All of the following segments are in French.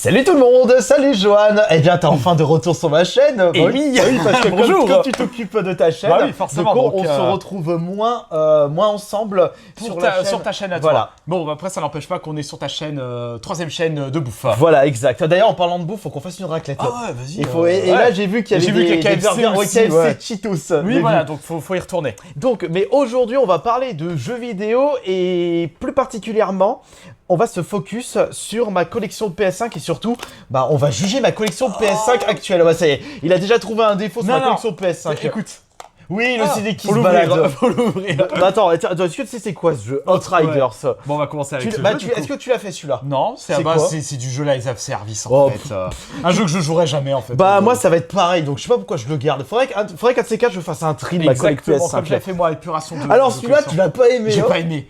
Salut tout le monde, salut Johan. Eh bien, t'es enfin de retour sur ma chaîne. Et oui, parce que bonjour. comme tu t'occupes de ta chaîne, Bah oui, forcément, donc on donc, se retrouve moins ensemble sur ta chaîne à voilà. toi. Bon, après, ça n'empêche pas qu'on est sur ta chaîne, troisième chaîne de bouffe. Voilà, exact. D'ailleurs, en parlant de bouffe, faut qu'on fasse une raclette. Ah ouais, vas-y. Il faut, et là, j'ai vu qu'il y avait des KFC burgers aussi, KFC ouais. Cheetos. Oui, J'ai voilà, vu. donc faut y retourner. Donc, mais aujourd'hui, on va parler de jeux vidéo et plus particulièrement, on va se focus sur ma collection de PS5 et surtout, on va juger ma collection de PS5 actuelle. Ouais, ça y est, il a déjà trouvé un défaut sur ma collection de PS5. Écoute. Oui, le CD qui faut se balade. Faut l'ouvrir. Attends, est-ce que tu sais c'est quoi ce jeu? Outriders. Bon, on va commencer avec ce jeu, Est-ce que tu l'as fait celui-là? Non, C'est quoi c'est du jeu live service en Oh, fait. Un jeu que je jouerai jamais en fait. Moi ça va être pareil, donc je sais pas pourquoi je le garde. Faudrait qu'un de ces quatre je fasse un tri de ma collection Exactement, comme PS5. j'avais fait moi avec Puration 2. Alors celui-là tu l'as pas aimé. J'ai hein. pas aimé.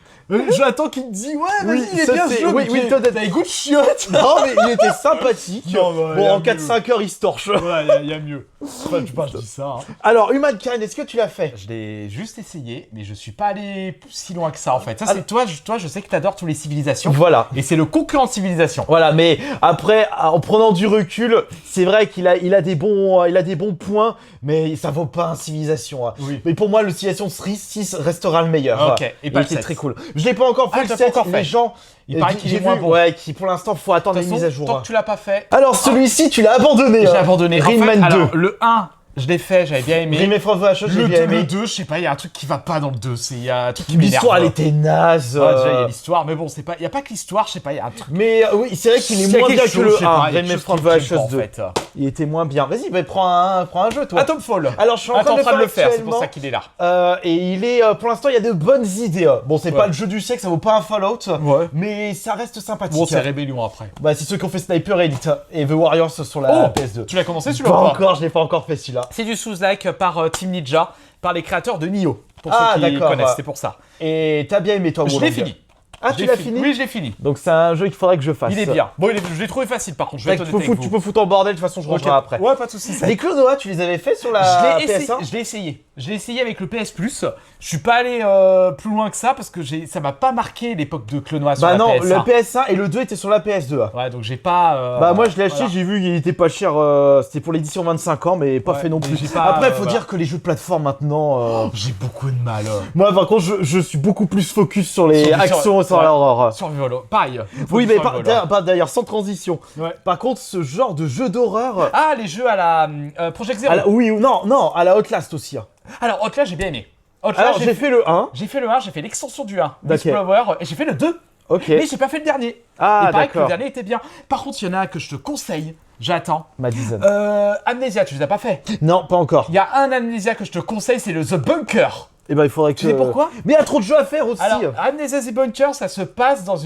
J'attends qu'il me dise ouais, vas-y, Oui, il est ça, bien c'est- ce jeu. oui, mais oui, toi, t'as des goûts de chiottes. Non mais il était sympathique. Non, bah, Bon y a en mieux. 4-5 heures il se torche. Voilà, il y a mieux. Enfin, je dis ça. Hein. Alors Humankind, est-ce que tu l'as fait? Je l'ai juste essayé, mais je suis pas allé si loin que ça en fait. Ça, c'est toi, je sais que t'adores tous les civilisations. Voilà. Et c'est le concurrent de civilisation. Voilà, mais après, en prenant du recul, c'est vrai qu'il a des bons points, mais ça vaut pas un Civilization. Hein. Oui. Mais pour moi, le Civilization 6 restera le meilleur. Ok, et pas il le était 7. très cool. Je l'ai pas encore fait, Ah, le t'as 7, pas encore les fait. gens... Il paraît qu'il j'ai est moins vu, bon. Ouais, qui pour l'instant, faut attendre De les toute mises à façon, jour. tant hein. que tu l'as pas fait. Alors, celui-ci, tu l'as abandonné. J'ai hein. abandonné. Rain En fait, Man 2. alors, le 1, je l'ai fait, j'avais bien aimé. Remake from the Ashes, j'ai Le bien 2, aimé. je sais pas, il y a un truc qui va pas dans le 2. Il y a un truc qui m'énerve. L'histoire, elle était naze. Ouais, déjà, il y a l'histoire, mais bon, il y a pas que l'histoire, je sais pas, il y a un truc. Mais oui, c'est vrai qu'il Il est y a moins quelque bien que chose, le je sais 1. pas, il y a Remake quelque from chose the qui me plaît pas, Ashes en 2. fait. Il était moins bien. Vas-y, prends un jeu, toi. Atomfall. Alors, je suis en train de le faire, c'est actuellement. pour ça qu'il est là. Et il est, pour l'instant, il y a de bonnes idées. Bon, c'est Ouais. pas le jeu du siècle, ça vaut pas un Fallout, Ouais. mais ça reste sympathique. Bon, c'est Rébellion après. C'est ceux qui ont fait Sniper Elite et The Warriors sur la PS2. Tu l'as commencé celui-là Pas ou pas encore, je l'ai pas encore fait celui-là. C'est du Souls-like par Team Ninja, par les créateurs de Nioh. Pour Ah, ceux qui d'accord, connaissent, ouais. c'est pour ça. Et t'as bien aimé toi, Je l'ai Wolong? fini. Ah, Je tu l'ai l'as fini? Oui, je l'ai fini. Donc c'est un jeu qu'il faudrait que je fasse. Il est bien. Bon, je l'ai trouvé facile par contre, je vais être honnête avec vous. Tu peux foutre en bordel, de toute façon je rangerai après. Ouais, pas de soucis. Les Clonoa, tu les avais fait sur la Je l'ai PS1? essayé. Je l'ai essayé avec le PS Plus. Je suis pas allé plus loin que ça parce que ça m'a pas marqué l'époque de Clonoa sur la non, PS1. le PS1 et le 2 étaient sur la PS2. Ouais, donc j'ai pas. Moi je l'ai acheté, voilà. j'ai vu qu'il était pas cher, c'était pour l'édition 25 ans, mais pas Ouais, fait non mais plus. j'ai pas, Après, faut voilà. dire que les jeux de plateforme maintenant. J'ai beaucoup de mal. Moi, par contre, je suis beaucoup plus focus sur les actions et sur ouais. l'horreur. Survival. Pareil. Oui, mais Survival. d'ailleurs, sans transition. Ouais. Par contre, ce genre de jeu d'horreur. Ah, les jeux à la Project Zero. Oui ou non, à la Outlast aussi. Hein. Alors, Outlast, j'ai bien aimé. Outlast, Alors, j'ai fait le 1. J'ai fait le 1, j'ai fait l'extension du 1, D'accord. Whistleblower, et j'ai fait le 2. Ok. Mais j'ai pas fait le dernier. Ah, Il paraît que le d'accord. dernier était bien. Par contre, il y en a un que je te conseille. J'attends. Madison. Amnesia, tu les as pas fait. Non, pas encore. Il y a un Amnesia que je te conseille, c'est le The Bunker. Et il faudrait que. Tu sais pourquoi? Mais il y a trop de jeux à faire aussi. Alors, Amnesia The Bunker, ça se passe dans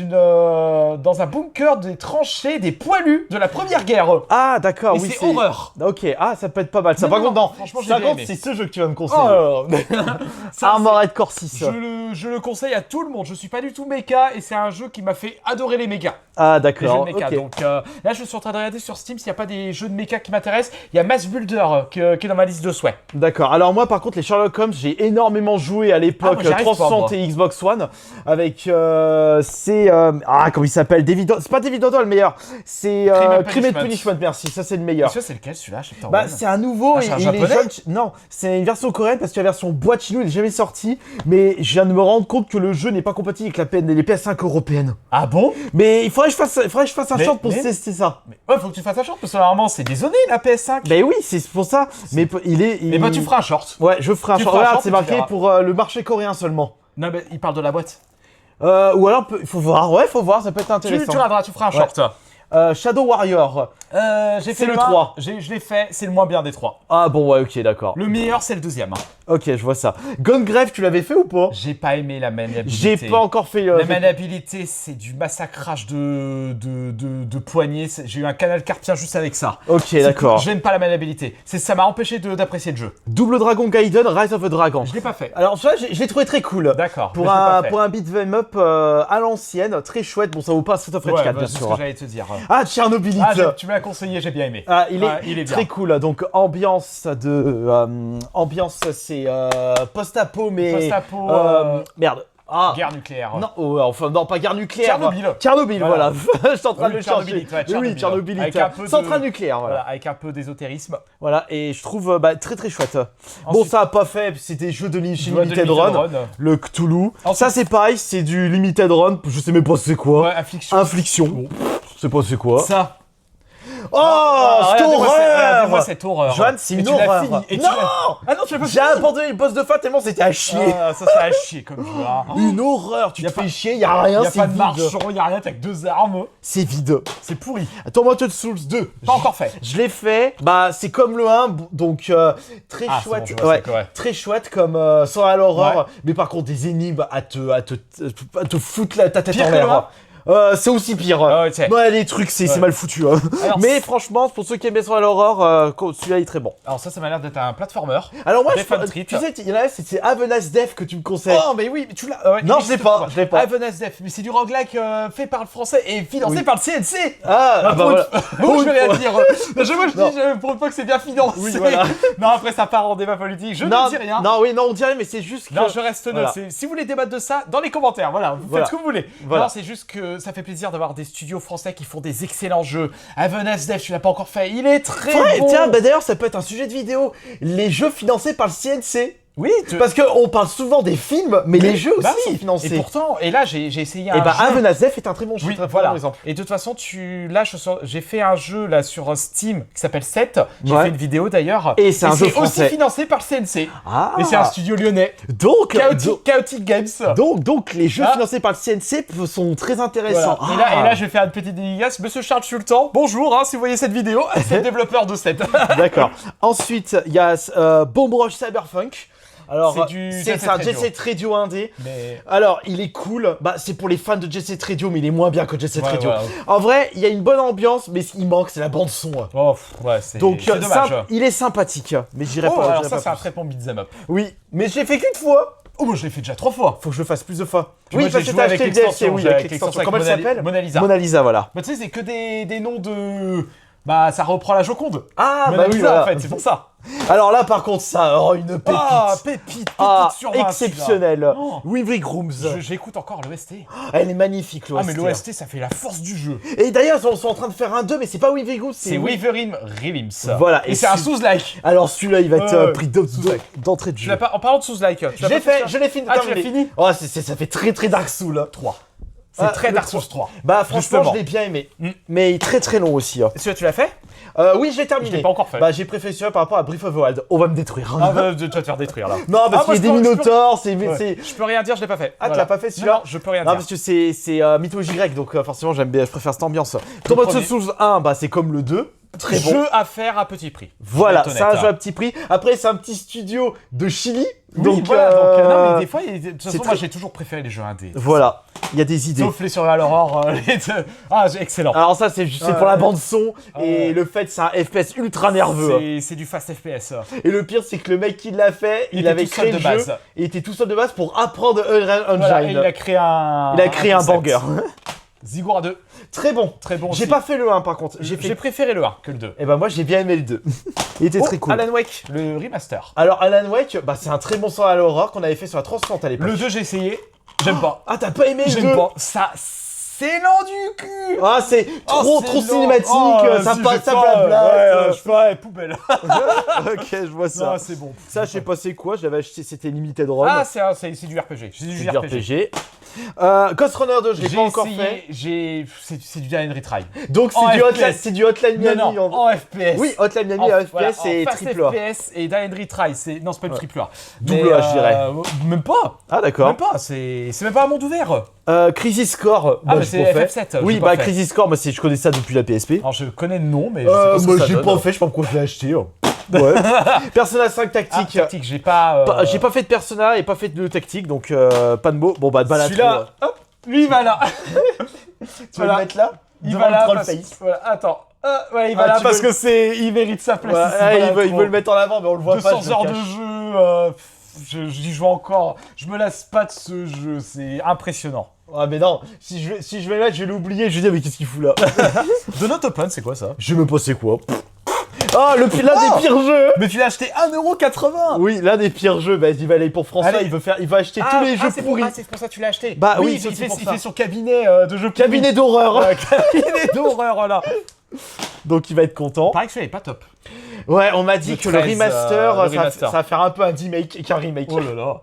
un bunker des tranchées des poilus de la Première Guerre. Ah, d'accord, Et oui. c'est horreur. Ok, ça peut être pas mal. Ça, Non, par non, contre, non. franchement, j'ai Ça, bien contre, aimé. c'est ce jeu que tu vas me conseiller. Oh, ça, Armored Core 6. je le conseille à tout le monde. Je suis pas du tout méca et c'est un jeu qui m'a fait adorer les mécas. Ah, Les jeux d'accord. de méca. Ok. Donc là, je suis en train de regarder sur Steam s'il n'y a pas des jeux de méca qui m'intéressent. Il y a Mass Builder qui est dans ma liste de souhaits. D'accord. Alors moi, par contre, les Sherlock Holmes, j'ai énormément joué à l'époque moi, j'y arrive pas, 360 moi. et Xbox One avec comment il s'appelle, c'est pas David Odell le meilleur, c'est Crime and Punishment. Merci, ça c'est le Et meilleur. ça, c'est lequel celui-là? C'est un nouveau, c'est un il est japonais jeune. Non, c'est une version coréenne parce que la version boîte chez nous, il est jamais sorti. Mais je viens de me rendre compte que le jeu n'est pas compatible avec les PS5 européennes. Ah bon? Mais il faudrait que je fasse un Mais- short pour mais- tester ça. Mais ouais, faut que tu fasses un short parce que normalement c'est des données la PS5. Ben oui, c'est pour ça. Mais Mais bah, tu feras un short. Ouais, je ferai un Tu short. feras un Regarde, short c'est et tu marqué verras. pour le marché coréen seulement. Non, mais il parle de la boîte. Ou alors, il faut voir. Ouais, faut voir, ça peut être Tu intéressant. regarderas, tu feras un Ouais. short. Shadow Warrior. J'ai C'est fait le un, 3. Je l'ai fait, c'est le moins bien des 3. Ah bon, ouais, ok, d'accord. Le meilleur, c'est le deuxième. Ok, je vois ça. Gungrave, tu l'avais fait ou pas? J'ai pas aimé la maniabilité. J'ai pas encore fait. La maniabilité, c'est du massacrage de poignées. J'ai eu un canal carpien juste avec ça. Ok, d'accord. J'aime pas la maniabilité. Ça m'a empêché d'apprécier le jeu. Double Dragon Gaiden, Rise of the Dragon. Je l'ai pas fait. Alors, ça, je l'ai trouvé très cool. D'accord. Pour mais je l'ai pas fait. pour un beat'em up à l'ancienne, très chouette. Bon, ça vaut pas Street of Rage Ouais, 4, bah, bien c'est ce sûr. que j'allais te dire. Ah, Tchernobylite. Tu me l'as conseillé, j'ai bien aimé. Il est bien. très cool. Donc ambiance c'est post-apo mais Post-apo, merde. Ah. Guerre nucléaire. Non, enfin, non, pas guerre nucléaire. Tchernobyl. Tchernobyl, voilà. Je suis en train de le Tchernobyl, chercher. ouais, Oui, Tchernobyl. Avec un peu de- Centrale nucléaire, Voilà, voilà. avec un peu d'ésotérisme. Voilà, et je trouve très très chouette. Bon, Ensuite- ça a pas fait, c'était des jeux de chez Jeux de Limited Limited Run. Run. Le Cthulhu. Ensuite- Ça, c'est pareil, c'est du Limited Run. Je sais même pas c'est quoi. Ouais, Affliction. Infliction. Je sais pas c'est quoi. Ça. Oh, cette Regardez-moi horreur! cette horreur. Joanne, c'est Et une tu l'as horreur. fini, et tu Non! l'as- Ah non, tu l'as pas J'ai abandonné le boss de fin tellement c'était à chier. Ah, ça a chier comme jeu. Hein. Une horreur, tu Y a te pas- fais chier, y a rien, Y a c'est pas de vide. marchand, y a rien, t'as que 2 armes. C'est vide. C'est pourri. Tormented Souls 2. Pas encore fait. Je l'ai fait, bah c'est comme le 1, donc très Ah, c'est chouette, bon, je vois, c'est quoi, ouais. très chouette comme Survival Horror, Ouais. mais par contre des énigmes à te foutre ta tête Pire en que le l'air. C'est aussi pire. Ah ouais, tu sais. Ouais, les trucs, c'est mal foutu. Hein. Alors, mais franchement, pour ceux qui aiment bien Survival Horror, celui-là il est très bon. Alors ça m'a l'air d'être un platformer. Alors moi, Death on Treat. tu sais, il y en a, c'est Avenas Death que tu me conseilles. Oh, mais oui, mais tu l'as. Non, je l'ai pas, je l'ai pas. Avenas Death, mais c'est du roguelike fait par le français et financé Oui. par le CNC. Ah, bah voilà. Bon, je vais rien Pour- dire. Mais je Non. dis pour une fois que c'est bien financé. Oui, voilà. Non, après ça part en débat politique. Je non, ne dis rien. Non, oui, non, on dirait, mais c'est juste que. Non, je reste neutre. Voilà. Si vous voulez débattre de ça, dans les commentaires, voilà, vous Voilà. faites ce que vous voulez. Voilà. Non, c'est juste que ça fait plaisir d'avoir des studios français qui font des excellents jeux. Avenas Death, tu l'as pas encore fait, il est très Ouais, bon. tiens, bah d'ailleurs, ça peut être un sujet de vidéo. Les jeux financés par le CNC. Oui, Parce qu'on parle souvent des films, mais les jeux aussi bah oui. sont financés. Et pourtant, et là j'ai essayé un Et bah, jeu. Avenas Death est un très bon jeu, Oui, très voilà. bon exemple. Et de toute façon, j'ai fait un jeu là sur Steam qui s'appelle 7. J'ai Ouais. fait une vidéo d'ailleurs. Et c'est un jeu aussi français. financé par le CNC. Ah. Et c'est un studio lyonnais. Donc, Chaotic Games. donc, les jeux Ah. financés par le CNC sont très intéressants. Voilà. Ah. Et là, je vais faire une petite dédicace. Monsieur Charles Sultan, bonjour, hein, si vous voyez cette vidéo, c'est le développeur de 7. D'accord. Ensuite, il y a Bomb Rush Cyberpunk. Alors, C'est du Jet c'est Set un Radio. Jet Set Radio indé. Mais Alors, il est cool. Bah, c'est pour les fans de Jet Set Radio, mais il est moins bien que Jet Set Ouais, Radio. voilà. En vrai, il y a une bonne ambiance, mais ce qui manque, c'est la bande son. oh, ouais, c'est Donc, dommage. il est sympathique, mais j'irai Oh, pas. alors j'irai ça, pas c'est un plus. très bon beat'em up. Oui, mais je l'ai fait qu'une fois. Oh, moi, je l'ai fait déjà 3 fois. Faut que je le fasse plus de fois. Moi, parce j'ai que joué t'as avec acheté le DLC, l'extension. oui, j'ai- avec l'extension. avec Comment elle s'appelle Mona Lisa. Mona Lisa, voilà. Bah, tu sais, c'est que des noms de. Bah, ça reprend la Joconde. Ah, Mona bah oui, Lisa, voilà. en fait, c'est pour ça. Alors là, par contre, ça, une pépite. Ah, pépite sur 20, exceptionnel. Oh. Wivry Grooms. J'écoute encore l'OST. Elle est magnifique, l'OST. Ah, mais l'OST, ça fait la force du jeu. Et d'ailleurs, ils sont en train de faire un 2, mais c'est pas Wivry Grooms, C'est Wyvern Realms. Voilà, Et et c'est un si- sous-like. Alors celui-là, il va être Ouais, pris d'entrée de Tu jeu. l'as pas. En parlant de sous-like. Je l'ai fait, je l'ai fini. Ah, tu l'as terminé. fini Oh, ça fait très très Dark Souls. 3. C'est Ah, très le Dark 3. Souls 3. Bah franchement, Justement. je l'ai bien aimé. Mm. Mais très très long aussi. Celui-là, tu l'as fait Oui, je l'ai terminé. Je l'ai pas encore fait. Bah j'ai préféré celui-là par rapport à Breath of the Wild. On va me détruire. Ah, bah, tu vas te faire détruire là. Non, parce Ah, qu'il y a moi, des je peux- minotaures, c'est... Ouais. Je peux rien dire, je l'ai pas fait. Ah, tu l'as pas fait, celui-là? Non, je peux rien Non, dire. parce que c'est mythologie grecque, donc forcément je préfère cette ambiance. Tomb premier. Souls 1, bah c'est comme le 2. Très bon. Jeu à faire à petit prix. Voilà, Je vais être c'est un honnête, jeu hein. à petit prix. Après, c'est un petit studio de Chili. Oui, donc, voilà, non, mais des fois, de toute façon, c'est moi très- j'ai toujours préféré les jeux indés. Voilà, il y a des idées. Sauf les Survival Horror, les deux. Ah, excellent. Alors ça, c'est pour la bande son et ouais. le fait, c'est un FPS ultra nerveux. C'est du fast FPS. Et le pire, c'est que le mec qui l'a fait, il était avait tout seul créé de le base. jeu et il était tout seul de base pour apprendre Unreal Engine. Voilà, et il a créé un. Il a créé un concept. banger. Ziggoura 2. Très bon. Très bon. J'ai aussi. pas fait le 1 par contre. J'ai J'ai fait. préféré le 1 que le 2. Et ben moi, j'ai bien aimé le 2. Il était très cool. Alan Wake, le remaster. Alors Alan Wake, bah c'est un très bon sort à l'horreur qu'on avait fait sur la 360 à l'époque. Le 2, j'ai essayé. J'aime pas. Ah, t'as pas aimé le 2? J'aime pas. Ça, c'est lent du cul. Ah, c'est trop c'est trop lent. cinématique, ça si, passe, j'ai ça pas, blabla. je fais poubelle. Ok, je vois ça. Non, c'est bon. Ça, je sais pas c'est quoi, je l'avais acheté, c'était Limited Run. Ah, c'est du RPG. C'est du c'est du JRPG. RPG. Ghost Runner 2, je l'ai J'ai pas encore essayé, fait. c'est du Die and Retry. Donc en c'est du FPS. Hotline, c'est du Hotline Miami. Non, en- en FPS. Oui, Hotline Miami En- à FPS voilà, et en fast triple A. FPS et Die and Retry. Non, c'est pas une triple A. Double Mais, A, je dirais. Même pas. Ah d'accord. Même pas. C'est même pas un monde ouvert. Crisis Core, Ah, mais j'ai c'est pas fait. FF7. Oui, j'ai pas bah fait. Crisis Core, moi je connais ça depuis la PSP. Alors je connais le nom, mais je sais pas ce Moi que ça j'ai donne. pas fait, je sais pas pourquoi je l'ai acheté. hein. Ouais. Persona 5 Ah, tactique. tactique, j'ai pas. J'ai pas fait de Persona et pas fait de tactique, donc pas de mots. Bon bah de balade. Celui-là, hop, lui il va là. Tu veux Voilà. le mettre là? Il Devant va le là troll parce... face. Voilà, attends. Ouais, il va Ah, là tu parce veux- que il mérite sa place. Ouais, il se balade il trop. veut le mettre en avant, mais on le voit pas. 200 je le heures de cache. jeu, j'y joue encore. Je me lasse pas de ce jeu, c'est impressionnant. Ah mais non, si je vais le mettre, je vais l'oublier, je vais dire mais qu'est-ce qu'il fout là? The Not Open, c'est quoi ça? Je me pose c'est quoi? Oh, l'un des pires jeux. Mais tu l'as acheté 1,80 €. Oui, l'un des pires jeux. Bah, il va aller pour François. Allez. Il va acheter tous les jeux c'est pourris. c'est pour ça que tu l'as acheté. Bah oui, il c'est fait, pour il ça. fait son cabinet de jeux pourris. Cabinet d'horreur. Cabinet d'horreur, là. Donc il va être content. Pareil que celui-là est pas top. Ouais, on m'a dit Le que 13, le remaster, le remaster. ça va faire un peu un remake qu'un remake. Oh là là.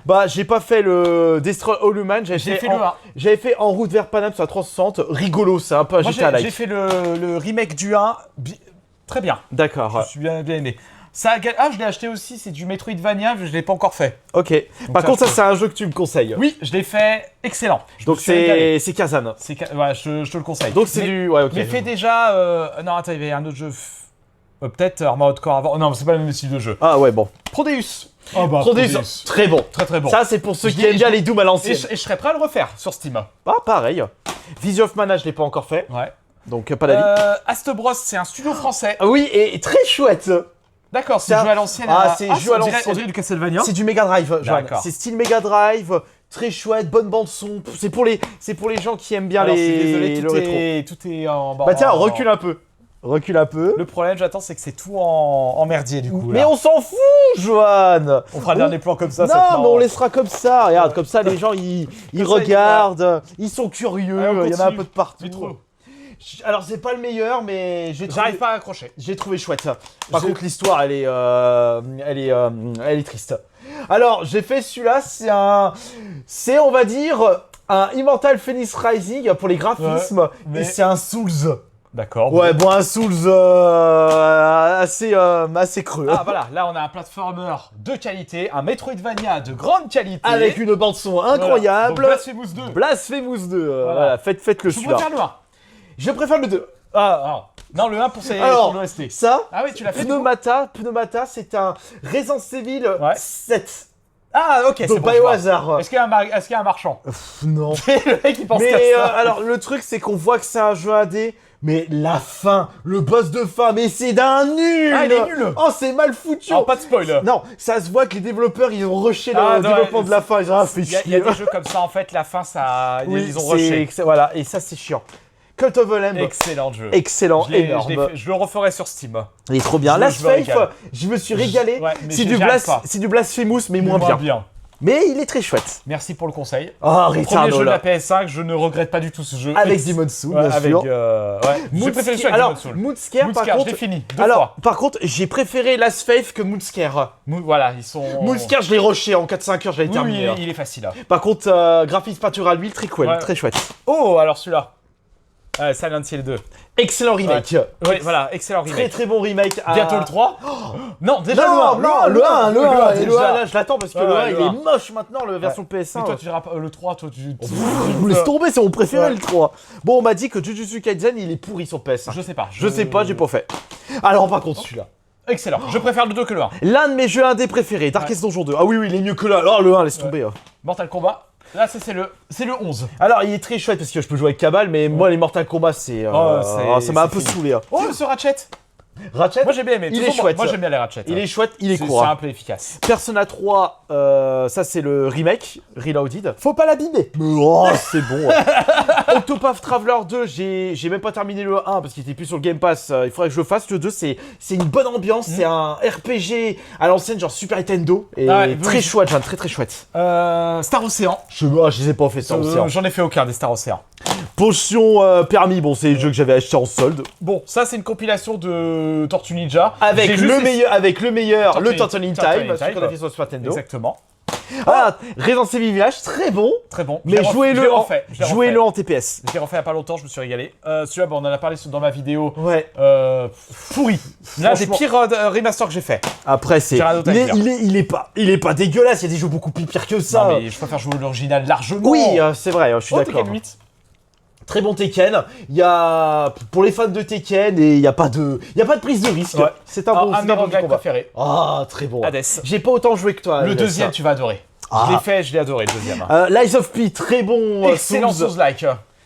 Bah, j'ai pas fait le Destroy All Human, J'ai fait le 1. J'avais fait En route vers Paname sur la 360, rigolo, c'est un peu un Moi, GTA j'ai like. fait le remake du 1. Très bien. D'accord. Je suis bien aimé. Ça, je l'ai acheté aussi, c'est du Metroidvania, je l'ai pas encore fait. Ok. Par ça, contre, ça je c'est un jeu que tu me conseilles. Oui, je l'ai fait, excellent. Je Donc me suis régalé. c'est Kazan. Ouais, je te le conseille. Donc c'est Mais- du ouais, ok. Mais fais déjà. Non, attends, il y avait un autre jeu. Peut-être Armored Core avant. Non, c'est pas le même style de jeu. Ah ouais, bon. Prodeus. Oh bah, Prodeus, très bon. Très très bon. Ça c'est pour ceux Je qui l'ai- aiment bien je- les Doom à Et l'ancienne. je serais prêt à le refaire sur Steam. Ah pareil. Vision of Mana, je l'ai pas encore fait. Ouais. Donc pas d'avis. Astebros, c'est un studio français. Ah oui, et très chouette. D'accord, c'est C'est un- jeu à l'ancienne. Ah, c'est jeu à on dirait- l'ancienne. On dirait du Castlevania. C'est du Mega Drive, Johan. D'accord. C'est style Mega Drive, très chouette, bonne bande son. C'est pour les gens qui aiment bien Alors, je suis les désolé, le rétro. tout est en. Bah tiens, recule un peu. Recule un peu. Le problème, j'attends, c'est que c'est tout en merdier du coup. Mais là. on s'en fout, Johan. On fera le dernier plan comme ça. Non, mais on laissera comme ça. Regarde, comme ça, les gens, ils ça, regardent, ils sont curieux. Allez, on Il y en a un continue. peu de partout. Métro. Alors, c'est pas le meilleur, mais J'arrive pas à accrocher. j'ai trouvé chouette. Par J'ai- contre, l'histoire, elle est triste. Alors, j'ai fait celui-là. C'est, on va dire, un Immortal Phoenix Rising pour les graphismes, mais- et c'est un Souls. D'accord. Ouais, bon, un Souls assez creux. Ah voilà, là on a un platformer de qualité, un Metroidvania de grande qualité. Avec une bande son Voilà. incroyable. Donc, Blasphemous 2. Blasphemous 2. Voilà. Voilà, faites-le Je celui-là. préfère le 1. Je préfère le 2. Ah. Non, le 1 pour Alors, l'OST. ça, Ah oui, tu l'as fait. du coup Pneumata, c'est un Resident Evil Ouais. 7. Ah ok, c'est Donc bon. pas je au vois. hasard. Est-ce qu'il y a un marchand? Non. Le mec il pense Mais qu'à ça. alors le truc c'est qu'on voit que c'est un jeu AD, mais la fin, le boss de fin, mais c'est d'un nul. Ah, il est nul. Oh c'est mal foutu. Alors, pas de spoil. Non, ça se voit que les développeurs ils ont rushé Ah, le non, développement ouais, de la fin. Ils ont fait Il y a chier. des jeux comme ça en fait, la fin ça. Oui, Ils ont rushé. voilà, et ça c'est chiant. Cult of the Lamb, Excellent jeu. excellent, Je l'ai énorme. fait- je le referai sur Steam. Il est trop bien. Je Last me Faith, régale. je me suis régalé. Ouais, mais c'est j'y du arrive pas. c'est du Blasphemous, mais moins bien. Mais il est très chouette. Merci pour le conseil. Oh, Premier Returnal. jeu de la PS5, je ne regrette pas du tout ce jeu. Avec Demon's Soul, Ouais, bien avec, sûr. J'ai préféré celui avec Alors, Demon's Soul. Moonscare, par Moonscare, je contre. l'ai fini deux Alors, fois. par contre, j'ai préféré Last Faith que Moonscare. Voilà, ils sont. Moonscare, je l'ai rushé en 4-5 heures, je l'avais Oui, terminé. oui, hein. il est facile là. Par contre, graphisme peinture à l'huile, très cool, Ouais. très chouette. Oh, alors celui-là. Silent Hill 2. Excellent remake. Oui, voilà, excellent remake. Très très bon remake. Bientôt le 3. Non, déjà Non, le 1. non, le 1, le 1, et le 1, déjà. là, je l'attends parce que Ouais, le 1, ouais, il le est 1. moche maintenant, la version PS1. Mais toi, tu diras pas le 3, toi, tu. Vous laisse tomber, c'est mon préféré, Ouais. le 3. Bon, on m'a dit que Jujutsu Kaisen, il est pourri sur PS1. Je sais pas. Je sais pas, j'ai pas fait. Alors, par contre, celui-là. Excellent. Je préfère le 2 que le 1. L'un de mes jeux indés préférés, Darkest Dungeon 2. Ah oui, oui, il est mieux que là. Alors, le 1, laisse tomber. Mortal Kombat. Là, c'est le 11. Alors, il est très chouette parce que je peux jouer avec Cabal, mais moi, les Mortal Kombat, ça m'a un peu fini. saoulé. Oh, ce Ratchet. Ratchet, Moi, j'ai bien aimé. Il est Toujours, chouette. Moi, j'aime bien les Ratchet. il est chouette, il est C'est court. simple et efficace. Persona 3, ça c'est le remake, Reloaded. Faut pas l'abîmer. Mais oh, c'est bon. Octopath Traveler 2, j'ai même pas terminé le 1 parce qu'il était plus sur le Game Pass. Il faudrait que je le fasse. Le 2, c'est une bonne ambiance. C'est un RPG à l'ancienne, genre Super Nintendo. Et Ah ouais, très oui. chouette, très très chouette. Star Ocean. Je les ai pas fait ça. J'en ai fait aucun des Star Ocean. Potion permis, bon, c'est le jeu que j'avais acheté en solde. Bon, ça, c'est une compilation de Tortue Ninja. Avec J'ai le juste- meilleur, le Turtle Turtle in Turtle in Time, ce Time. qu'on a fait sur Super Nintendo. Exactement. Ah, Resident Evil Village, très bon. Très bon. Mais Je l'ai jouez-le en, refait. Je l'ai jouez-le refait. en TPS. Je l'ai refait il y a pas longtemps, je me suis régalé. Celui-là, bon, on en a parlé dans ma vidéo. Ouais. Pourri. L'un des Franchement. pires remasters que j'ai fait. Après, c'est. J'ai rien d'autre à dire. Il est pas dégueulasse. Il y a des jeux beaucoup plus pires que ça. Non, mais je préfère jouer l'original largement. Oui, c'est vrai. Je suis Oh, d'accord. Tekken 8. Très bon Tekken. Il y a pour les fans de Tekken et il y a pas de prise de risque. Ouais. C'est un bon, Un c'est de mes un bon roguelikes combat. préférés. Ah, très bon. Hades. J'ai pas autant joué que toi. Le Hades. deuxième, tu vas adorer. Ah. Je l'ai fait, je l'ai adoré, le deuxième. Lies of P, très bon. Excellent Souls. Souls-like.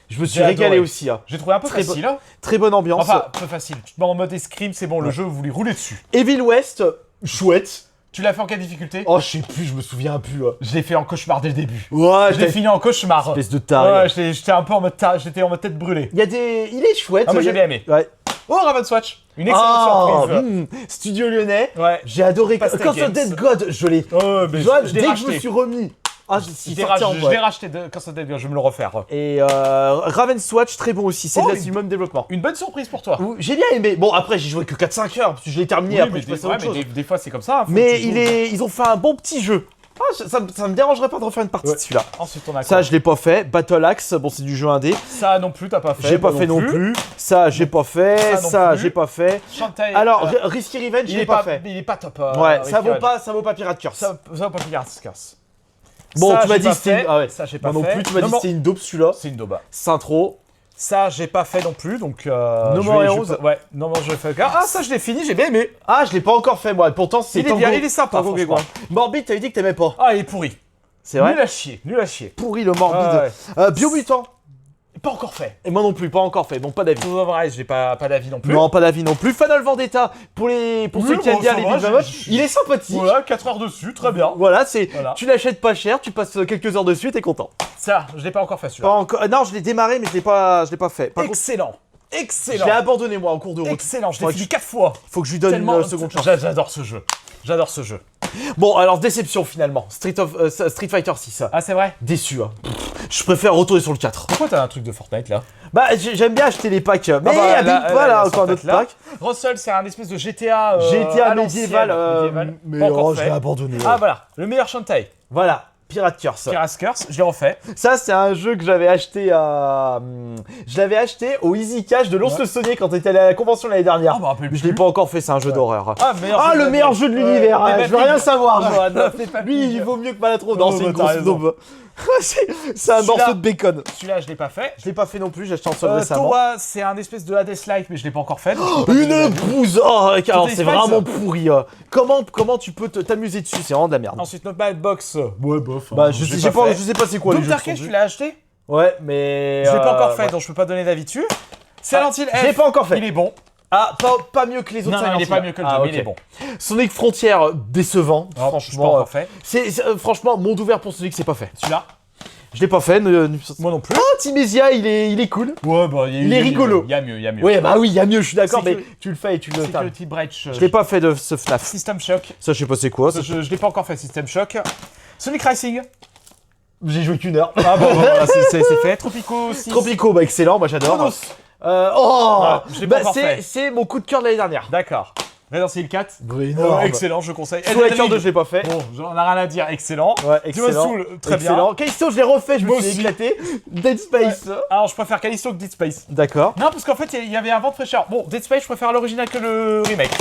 Je me suis J'ai régalé adoré. aussi. J'ai trouvé un peu Très facile. Très bonne ambiance. Enfin, peu facile. Tu te mets en mode escrime, c'est bon, le jeu, vous voulez rouler dessus. Evil West, chouette. Tu l'as fait en quelle difficulté? Oh, je sais plus, je me souviens plus. Je l'ai fait en cauchemar dès le début. Ouais, Je l'ai fini en cauchemar. espèce de taré. Ouais, j'étais un peu en mode j'étais en mode tête brûlée. Il est chouette. Ah, moi, j'ai bien aimé. Ouais. Oh, Ravenswatch. Une excellente surprise. Studio lyonnais. Ouais. J'ai adoré. Pastel Quand Games. Dead God, je l'ai. Oh, mais Dès je l'ai que je racheté. me suis remis. Ah, Je l'ai racheté de Curse Dead, je vais me le refaire. Et Ravenswatch, très bon aussi. C'est Oh, de la Simone Développement. Une bonne surprise pour toi. J'ai bien aimé. Bon, après, j'ai joué que 4-5 heures, parce que je l'ai terminé, Oui, après mais je des, passais à ouais, autre mais chose. des fois c'est comme ça. Hein, faut Mais que tu joues. ils ont fait un bon petit jeu. Ah, ça me dérangerait pas de refaire une partie de celui-là. Ensuite on a Ça, quoi je l'ai pas fait. Battle Axe, bon, c'est du jeu indé. Ça non plus, t'as pas fait. J'ai pas moi fait non plus. Ça, j'ai pas fait. Ça non Ça, plus. j'ai pas fait. Shantae, Alors, Risky Revenge, je il l'ai est pas fait. Il est pas top. Ouais, Ricky ça vaut Revenge. pas Pirate Curse. Ça vaut pas Pirate's Curse. Bon, Ça, tu m'as j'ai dit pas que c'était. fait. Ah ouais. Ça j'ai pas Moi non fait. plus, tu m'as dit que Non, c'était une dope celui-là. c'est une doba. Syntro. Ça j'ai pas fait non plus, donc. No je More vais- je Heroes. vais pas- Ouais, non, non, je vais faire. Ah, ça je l'ai fini, j'ai bien aimé. Ah, je l'ai pas encore fait moi. Pourtant, c'est Il est Tango. bien, il est sympa, Tango franchement. Grégoire. Morbid, t'avais dit que t'aimais pas. Ah, il est pourri. C'est vrai. Nul à chier, nul à chier. Pourri le Morbid. Ouais. Biomutant. Pas encore fait. Et moi non plus, pas encore fait. Donc pas d'avis. Tout vrai, j'ai pas d'avis non plus. Non, pas d'avis non plus. Final Vendetta, pour Oui, ceux qui aiment bon, bien ça les va, beat'em up, j'ai- il est sympathique. Voilà, 4 heures dessus, très bien. Voilà, c'est. Voilà. Tu l'achètes pas cher, tu passes quelques heures dessus, t'es content. Ça, je l'ai pas encore fait Pas celui-là. encore. Non, je l'ai démarré, mais je l'ai pas fait. Par contre, Excellent. je Excellent. l'ai abandonné moi en cours de route. Excellent, je l'ai Faudrait fini que 4 fois. Faut que je lui donne Tellement une seconde chance. J'adore ce jeu. J'adore ce jeu. Bon, alors déception finalement. Street Fighter 6. Ah, c'est vrai? Déçu. Hein. Je préfère retourner sur le 4. Pourquoi t'as un truc de Fortnite là? Bah, j'aime bien acheter les packs. Mais bah, abîme là, pas là, il y a encore un autre Fortnite, là. pack. Russell, c'est un espèce de GTA. GTA à l'ancienne, médiéval. Mais Pas encore oh, je fait. l'ai abandonné. Ah, voilà. Le meilleur Shantae. Voilà, Pirate Curse. Pirate's Curse, je l'ai refait. Ça, c'est un jeu que j'avais acheté à. Je l'avais acheté au Easy Cash de l'Once Ouais. Saunier quand on était allé à la convention l'année dernière. Ah, je me rappelle Mais je plus. l'ai pas encore fait, c'est un jeu d'horreur. Ah, Le meilleur jeu de l'univers. Ouais, Je veux rien savoir, Ah, Johan. non, fais pas Lui, pire. il vaut mieux que Malatro. Non, Oh, c'est une bah, t'as grosse raison. daube. C'est un Celui-là- morceau de bacon. Celui-là, je l'ai pas fait. Je l'ai pas fait non plus, j'ai acheté en solde récemment. Towa, c'est un espèce de Hades-like, mais je l'ai pas encore fait. donc je peux pas donner Une d'avis. bouse. Oh, alors Total c'est Spice. vraiment pourri. Comment tu peux t'amuser dessus? C'est vraiment de la merde. Ensuite, notre Bad Box. Ouais, bof. Bah, je sais pas, fait. je sais pas c'est quoi les Doom jeux. Darkest, qui sont tu l'as acheté? dessus. Ouais, mais. Je l'ai pas encore fait, ouais. donc je peux pas donner d'avis dessus. Silent Hill F. Je l'ai pas encore fait. Il est bon. Ah, pas mieux que les autres. Non, Silent il est Hill. pas mieux que le Ah, deux, mais ok. il est bon. Sonic Frontier, décevant. Non, je l'ai pas franchement, encore fait. franchement, monde ouvert pour Sonic, c'est pas fait. Celui-là? Je l'ai pas fait. Moi non plus. Ah, Timésia, il est cool. Ouais, bah, Il est rigolo. Il y a mieux, il y a mieux. Ouais, bah oui, il y a mieux, je suis d'accord, mais Sécu- tu le fais et tu le termines. Security Breach. Je l'ai pas fait de ce FNAF. System Shock. Ça, je sais pas c'est quoi. ça. Je l'ai pas encore fait, System Shock. Sonic Racing. J'ai joué qu'une heure. Ah bon, voilà, c'est fait. Tropico 6. Tropico, bah excellent, moi j'adore. Chronos. Oh, je l'ai pas bah, encore fait. c'est mon coup de cœur de l'année dernière. D'accord. Resident Evil 4. Énorme. Excellent, je conseille. Sous la Elden cœur de Ring. je l'ai pas fait. Bon, j'en ai rien à dire, excellent. Ouais, Demon's excellent. Soul, très Excellent. Callisto, je l'ai refait, je me Moi suis aussi. éclaté. Dead Space. Alors, je préfère Callisto que Dead Space. D'accord. Non, parce qu'en fait, il y avait un vent de fraîcheur. Bon, Dead Space, je préfère l'original que le remake.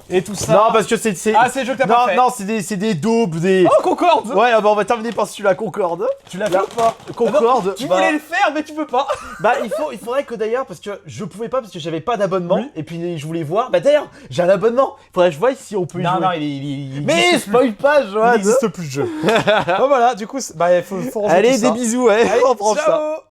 Et tout ça. Non, parce que c'est. Ah, c'est le jeu que t'as non, pas fait. non, c'est des daubes, des. Oh, Concorde. Ouais, bah on va terminer par celui-là, Concorde. Tu l'as fait ou pas? Concorde. Tu bah, voulais le faire, mais tu peux pas. bah, il faudrait que d'ailleurs, parce que je pouvais pas, parce que j'avais pas d'abonnement, Oui. et puis je voulais voir. Bah d'ailleurs, j'ai un abonnement. Faudrait que je voie si on peut y Non, jouer. non, il Mais existe plus. spoil pas, Johan. Il n'existe plus le jeu. Bon, voilà, du coup, bah, faut Allez, tout ça. des bisous, ouais. Allez, On prend ça. ciao.